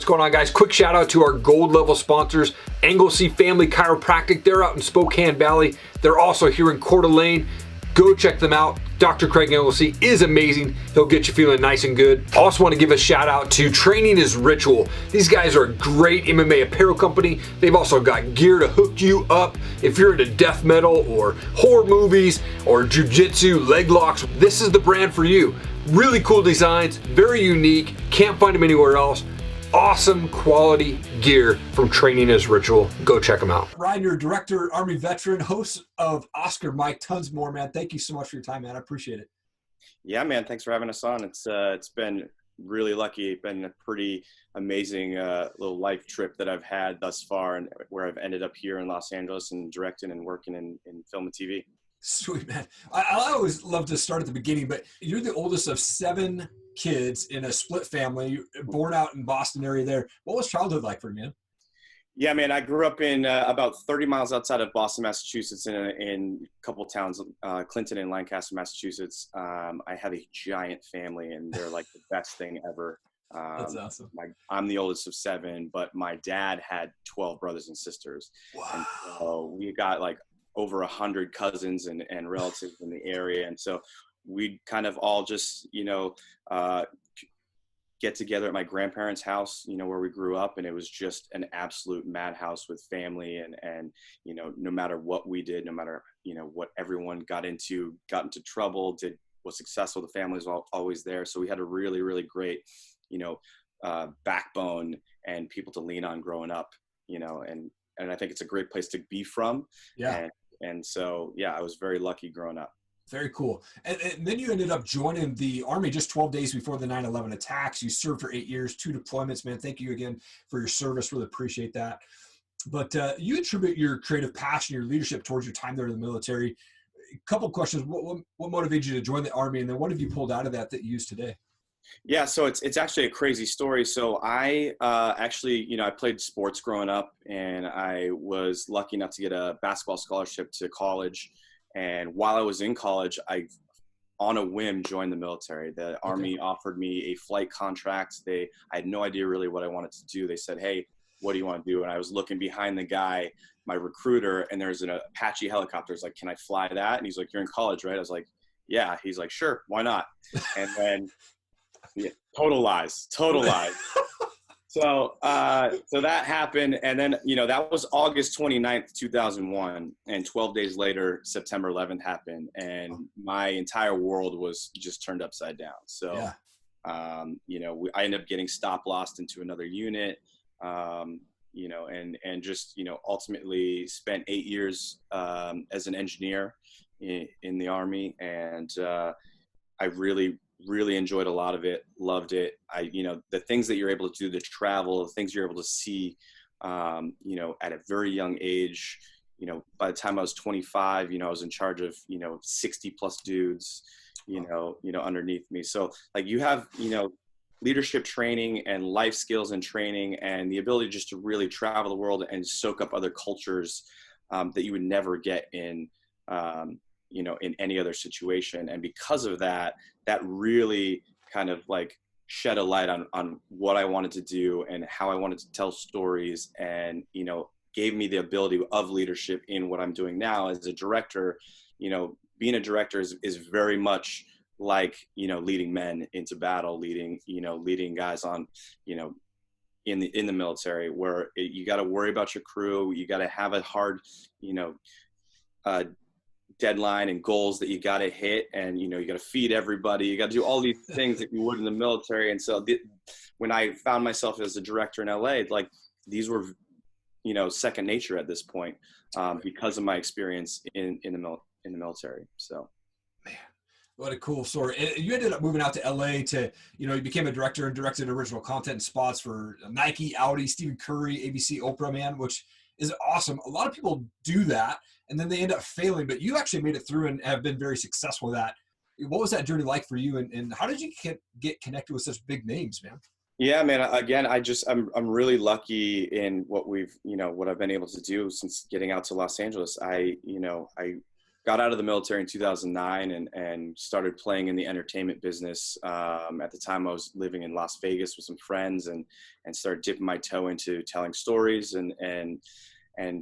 going on, guys? Quick shout out to our gold level sponsors, Anglesey Family Chiropractic. They're out in Spokane Valley. They're also here in Coeur d'Alene. Go check them out. Dr. Craig Anglesey is amazing. He'll get you feeling nice and good. Also want to give a shout out to Training is Ritual. These guys are a great MMA apparel company. They've also got gear to hook you up. If you're into death metal or horror movies or jujitsu, leg locks, this is the brand for you. Really cool designs, very unique. Can't find them anywhere else. Awesome quality gear from Training is Ritual. Go check them out. Ryan, you're a director, Army veteran, host of Oscar Mike, tons more, man. Thank you so much for your time, man. I appreciate it. Yeah, man. Thanks for having us on. It's been really lucky. It's been a pretty amazing little life trip that I've had thus far, and where I've ended up here in Los Angeles and directing and working in film and TV. Sweet, man. I always love to start at the beginning, but you're the oldest of 7 kids in a split family, born out in Boston area there. What was childhood like for you, man? Yeah, man, I grew up in about 30 miles outside of Boston, Massachusetts, in a couple of towns, Clinton and Lancaster, Massachusetts. I have a giant family, and they're like the best thing ever. That's awesome. I'm the oldest of 7, but my dad had 12 brothers and sisters. Wow. And so we got like over 100 cousins and relatives in the area. And so we kind of all just, get together at my grandparents' house, where we grew up. And it was just an absolute madhouse with family. And no matter what we did, no matter, what everyone got into trouble, was successful, the family was always there. So we had a really, really great, backbone and people to lean on growing up, and I think it's a great place to be from. Yeah. And so, yeah, I was very lucky growing up. Very cool. And then you ended up joining the Army just 12 days before the 9/11 attacks. You served for 8 years, 2 deployments, man. Thank you again for your service. Really appreciate that. But you attribute your creative passion, your leadership towards your time there in the military. A couple questions. What motivated you to join the Army? And then what have you pulled out of that you use today? Yeah, so it's actually a crazy story. So I actually, I played sports growing up, and I was lucky enough to get a basketball scholarship to college. And while I was in college, I, on a whim, joined the military. The Army offered me a flight contract. I had no idea really what I wanted to do. They said, "Hey, what do you want to do?" And I was looking behind the guy, my recruiter, and there's an Apache helicopter. I was like, "Can I fly that?" And he's like, "You're in college, right?" I was like, "Yeah." He's like, "Sure, why not?" And then yeah, total lies. So that happened. And then, that was August 29th, 2001. And 12 days later, September 11th happened. And my entire world was just turned upside down. So, yeah. I ended up getting lost into another unit, and just, ultimately spent 8 years as an engineer in the Army. And I really enjoyed a lot of it, loved it. The things that you're able to do, the travel, the things you're able to see, at a very young age, by the time I was 25, I was in charge of, 60 plus dudes, underneath me. So like you have, leadership training and life skills and training and the ability just to really travel the world and soak up other cultures, that you would never get in any other situation. And because of that really kind of like shed a light on what I wanted to do and how I wanted to tell stories, and, gave me the ability of leadership in what I'm doing now as a director. Being a director is very much like, leading men into battle, leading guys on, in the military, where you got to worry about your crew. You got to have a hard, deadline and goals that you got to hit, and you got to feed everybody. You got to do all these things that you would in the military. And so when I found myself as a director in LA, like these were second nature at this point, because of my experience in the military. So man, what a cool story. And you ended up moving out to LA to, you became a director and directed original content and spots for Nike, Audi, Stephen Curry, ABC, Oprah, man, which is awesome. A lot of people do that and then they end up failing, but you actually made it through and have been very successful with that. What was that journey like for you? And how did you get connected with such big names, man? Yeah, man. Again, I'm really lucky in what I've been able to do since getting out to Los Angeles. I got out of the military in 2009 and started playing in the entertainment business. At the time I was living in Las Vegas with some friends and started dipping my toe into telling stories and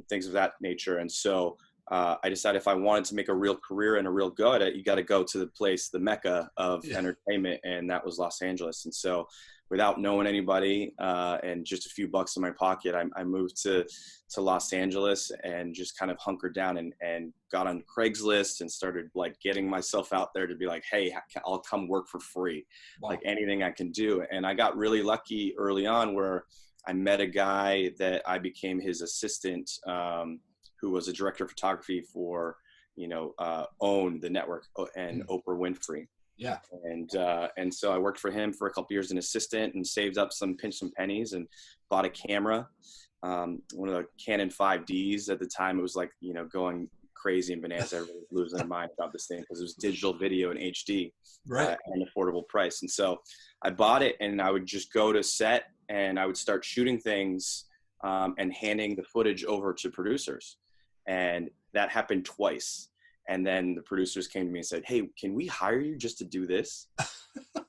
things of that nature. And so I decided if I wanted to make a real career and a real go at it, you got to go to the place, the mecca of entertainment. And that was Los Angeles. And so without knowing anybody and just a few bucks in my pocket, I moved to Los Angeles and just kind of hunkered down and got on Craigslist and started like getting myself out there to be like, hey, I'll come work for free, like anything I can do. And I got really lucky early on where I met a guy that I became his assistant, who was a director of photography for, OWN, the network, and Oprah Winfrey. Yeah. And so I worked for him for a couple years as an assistant and saved up pinched some pennies and bought a camera. One of the Canon 5Ds at the time. It was like, going crazy and bananas. Everybody was losing their mind about this thing because it was digital video in HD, right, at an affordable price. And so I bought it and I would just go to set and I would start shooting things and handing the footage over to producers. And that happened twice. And then the producers came to me and said, hey, can we hire you just to do this?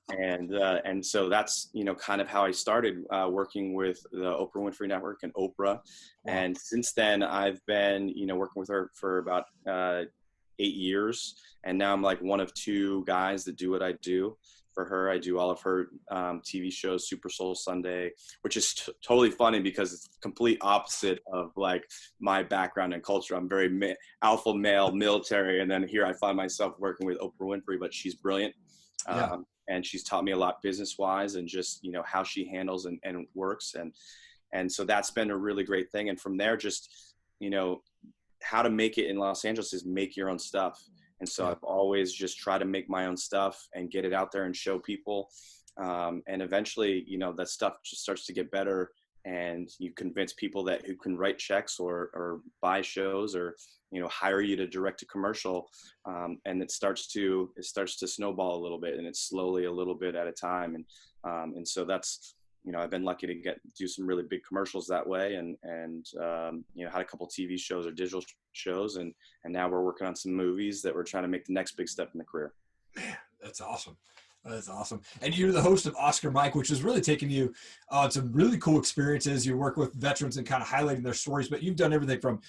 And so that's, kind of how I started working with the Oprah Winfrey Network and Oprah. Wow. And since then I've been, working with her for about 8 years. And now I'm like one of 2 guys that do what I do for her. I do all of her TV shows, Super Soul Sunday, which is totally funny because it's complete opposite of like my background and culture. I'm very alpha male, military. And then here I find myself working with Oprah Winfrey, but she's brilliant. And she's taught me a lot business wise and just, how she handles and works. And so that's been a really great thing. And from there, just, how to make it in Los Angeles is make your own stuff. And so I've always just tried to make my own stuff and get it out there and show people. And eventually, that stuff just starts to get better and you convince people who can write checks or buy shows or, hire you to direct a commercial. And it starts to snowball a little bit and it's slowly a little bit at a time. And so that's, I've been lucky to do some really big commercials that way and had a couple TV shows or digital shows. And now we're working on some movies that we're trying to make the next big step in the career. Man, that's awesome. That's awesome. And you're the host of Oscar Mike, which is really taking you on some really cool experiences. You work with veterans and kind of highlighting their stories, but you've done everything from,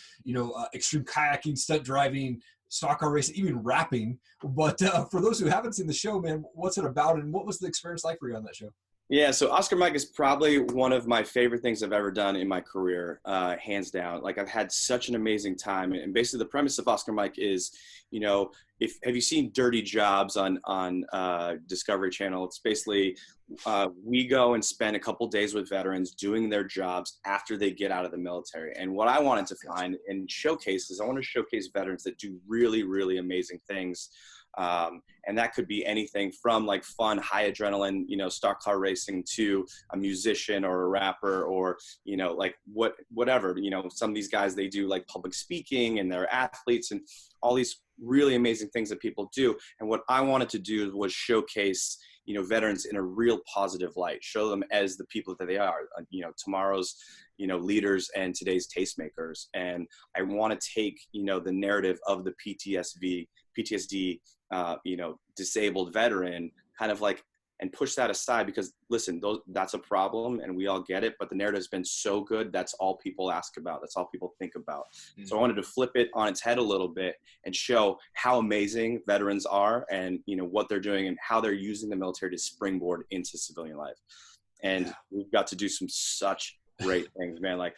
extreme kayaking, stunt driving, stock car racing, even rapping. But for those who haven't seen the show, man, what's it about and what was the experience like for you on that show? Yeah, so Oscar Mike is probably one of my favorite things I've ever done in my career, hands down. Like I've had such an amazing time. And basically the premise of Oscar Mike is, have you seen Dirty Jobs on Discovery Channel? It's basically we go and spend a couple days with veterans doing their jobs after they get out of the military. And what I wanted to find and showcase is I want to showcase veterans that do really, really amazing things. And that could be anything from like fun, high adrenaline, stock car racing to a musician or a rapper or, like whatever, some of these guys, they do like public speaking and they're athletes and all these really amazing things that people do. And what I wanted to do was showcase, veterans in a real positive light, show them as the people that they are, tomorrow's, leaders and today's tastemakers. And I want to take, the narrative of the PTSD, disabled veteran kind of like, and push that aside because listen, that's a problem and we all get it, but the narrative has been so good. That's all people ask about. That's all people think about. Mm-hmm. So I wanted to flip it on its head a little bit and show how amazing veterans are and, what they're doing and how they're using the military to springboard into civilian life. And we've got to do some such great things, man. Like,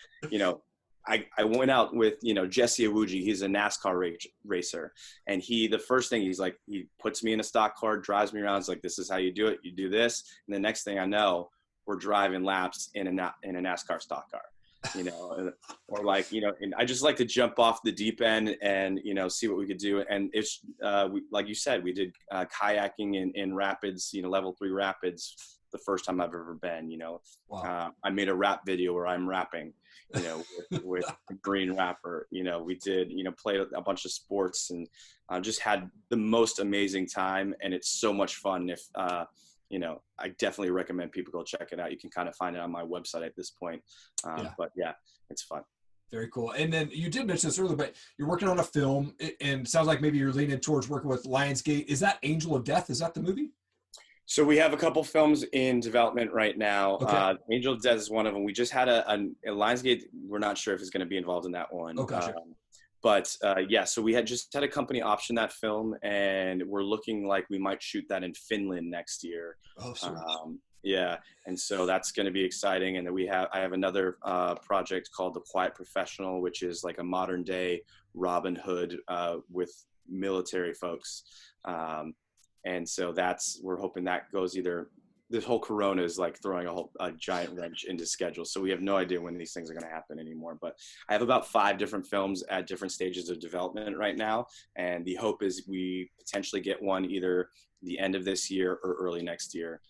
I went out with, Jesse Awuji. He's a NASCAR racer. And the first thing he's like, he puts me in a stock car, drives me around. He's like, this is how you do it. You do this. And the next thing I know, we're driving laps in a NASCAR stock car, or like, and I just like to jump off the deep end and, see what we could do. And it's, like you said, we did kayaking in rapids, level 3 rapids, the first time I've ever been, Wow. I made a rap video where I'm rapping, with a green rapper, we did, played a bunch of sports and just had the most amazing time. And it's so much fun. If, I definitely recommend people go check it out. You can kind of find it on my website at this point. But yeah, it's fun. Very cool. And then you did mention this earlier, but you're working on a film, and it sounds like maybe you're leaning towards working with Lionsgate. Is that Angel of Death? Is that the movie? So we have a couple films in development right now. Okay. Angel of Death is one of them. We just had a Lionsgate. We're not sure if it's going to be involved in that one. Oh, gotcha. Yeah, so we had just had a company option that film, and we're looking like we might shoot that in Finland next year. Oh, sure. Yeah, and so that's going to be exciting. And then I have another project called The Quiet Professional, which is like a modern day Robin Hood with military folks. And so we're hoping that goes either. This whole Corona is like throwing a giant wrench into schedule. So we have no idea when these things are going to happen anymore. But I have about 5 different films at different stages of development right now. And the hope is we potentially get one either the end of this year or early next year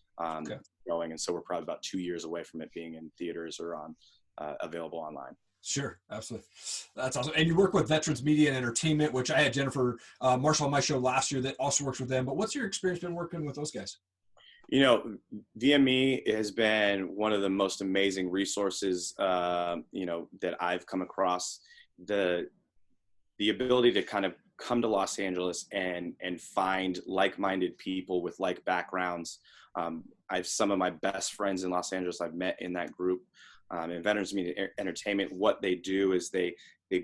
going. And so we're probably about 2 years away from it being in theaters or on available online. Sure, absolutely. That's awesome. And you work with Veterans Media and Entertainment, which I had Jennifer Marshall on my show last year that also works with them. But what's your experience been working with those guys? You know, VME has been one of the most amazing resources, that I've come across. The ability to kind of come to Los Angeles and find like-minded people with like backgrounds. I have some of my best friends in Los Angeles I've met in that group. In Veterans Media Entertainment, what they do is they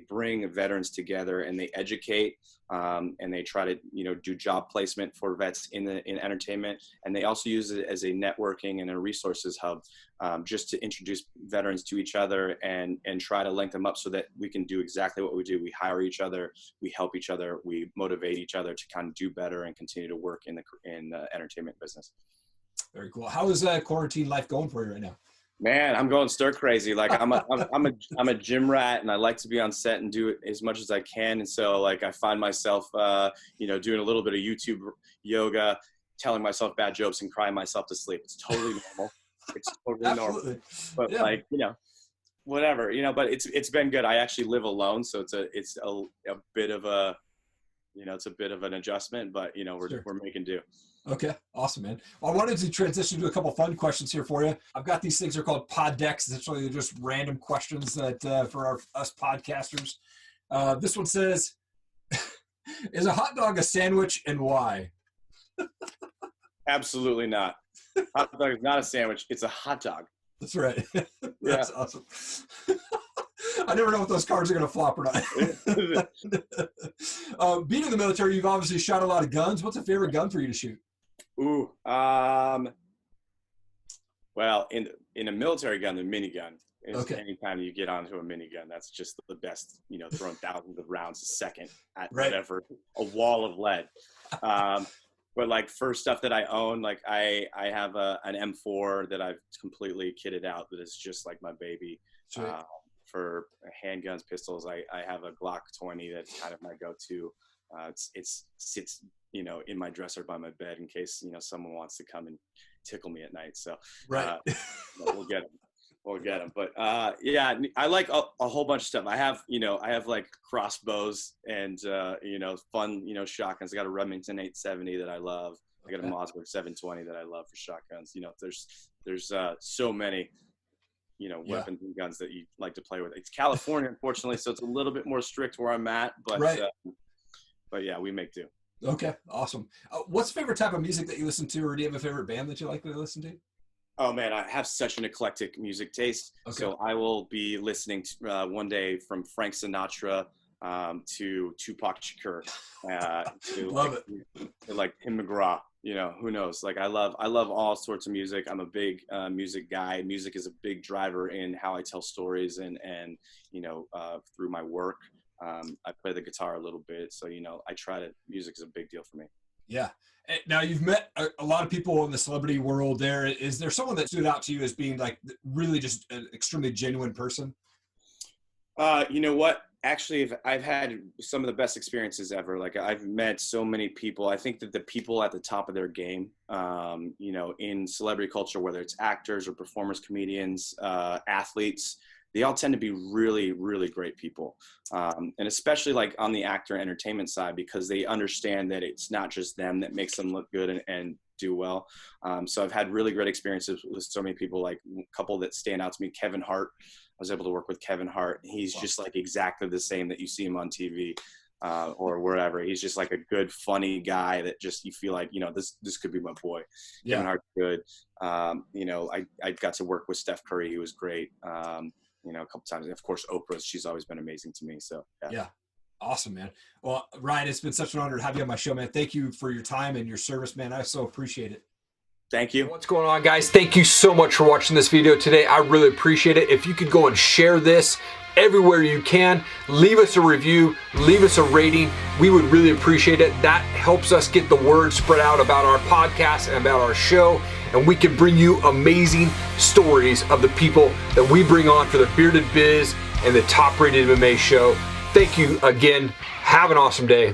bring veterans together and they educate, and they try to do job placement for vets in entertainment, and they also use it as a networking and a resources hub, just to introduce veterans to each other and try to link them up so that we can do exactly what we do. We hire each other, we help each other, we motivate each other to kind of do better and continue to work in the entertainment business. Very cool. How is quarantine life going for you right now? Man, I'm going stir crazy. Like I'm a gym rat, and I like to be on set and do it as much as I can. And so like I find myself, doing a little bit of YouTube yoga, telling myself bad jokes and crying myself to sleep. It's totally normal. It's totally normal. But yeah. Whatever, but it's been good. I actually live alone, so it's a bit of a, it's a bit of an adjustment, but we're making do. Okay, awesome, man. Well, I wanted to transition to a couple fun questions here for you. I've got these things, they're called Pondexter. Essentially, they're just random questions that for us podcasters. This one says, is a hot dog a sandwich and why? Absolutely not. Hot dog is not a sandwich. It's a hot dog. That's right. That's awesome. I never know if those cards are going to flop or not. Being in the military, you've obviously shot a lot of guns. What's a favorite gun for you to shoot? Ooh, well, in a military gun, the minigun is anytime you get onto a minigun, that's just the best, throwing thousands of rounds a second at whatever, a wall of lead. But like for stuff that I own, like I have an M4 that I've completely kitted out that is just like my baby. Sure. For handguns, pistols, I have a Glock 20 that's kind of my go-to. It sits, in my dresser by my bed in case, someone wants to come and tickle me at night. So we'll get them. We'll get them. But yeah, I like a whole bunch of stuff. I have like crossbows and, fun, shotguns. I got a Remington 870 that I love. I got a Mossberg 720 that I love for shotguns. There's so many, weapons and guns that you like to play with. It's California, unfortunately, so it's a little bit more strict where I'm at, but yeah, we make do. Okay, awesome. What's the favorite type of music that you listen to, or do you have a favorite band that you like to listen to? Oh man, I have such an eclectic music taste. So I will be listening to one day from Frank Sinatra to Tupac Shakur, to like Tim McGraw. Who knows? Like I love all sorts of music. I'm a big music guy. Music is a big driver in how I tell stories and through my work. I play the guitar a little bit, so music is a big deal for me. Yeah. Now you've met a lot of people in the celebrity world. Is there someone that stood out to you as being like really just an extremely genuine person? You know what? Actually, I've had some of the best experiences ever. Like I've met so many people. I think that the people at the top of their game, in celebrity culture, whether it's actors or performers, comedians, athletes, they all tend to be really, really great people. And especially like on the actor entertainment side, because they understand that it's not just them that makes them look good and do well. So I've had really great experiences with so many people, like a couple that stand out to me. Kevin Hart. I was able to work with Kevin Hart. He's just like exactly the same that you see him on TV or wherever. He's just like a good, funny guy that just, you feel like, this could be my boy. Yeah. Kevin Hart's good. I got to work with Steph Curry. He was great. A couple times. And of course, Oprah, she's always been amazing to me. So yeah. Awesome, man. Well, Ryan, it's been such an honor to have you on my show, man. Thank you for your time and your service, man. I so appreciate it. Thank you. What's going on, guys? Thank you so much for watching this video today. I really appreciate it. If you could go and share this everywhere you can, leave us a review, leave us a rating. We would really appreciate it. That helps us get the word spread out about our podcast and about our show, and we can bring you amazing stories of the people that we bring on for the Bearded Biz and the Top Rated MMA Show. Thank you again. Have an awesome day.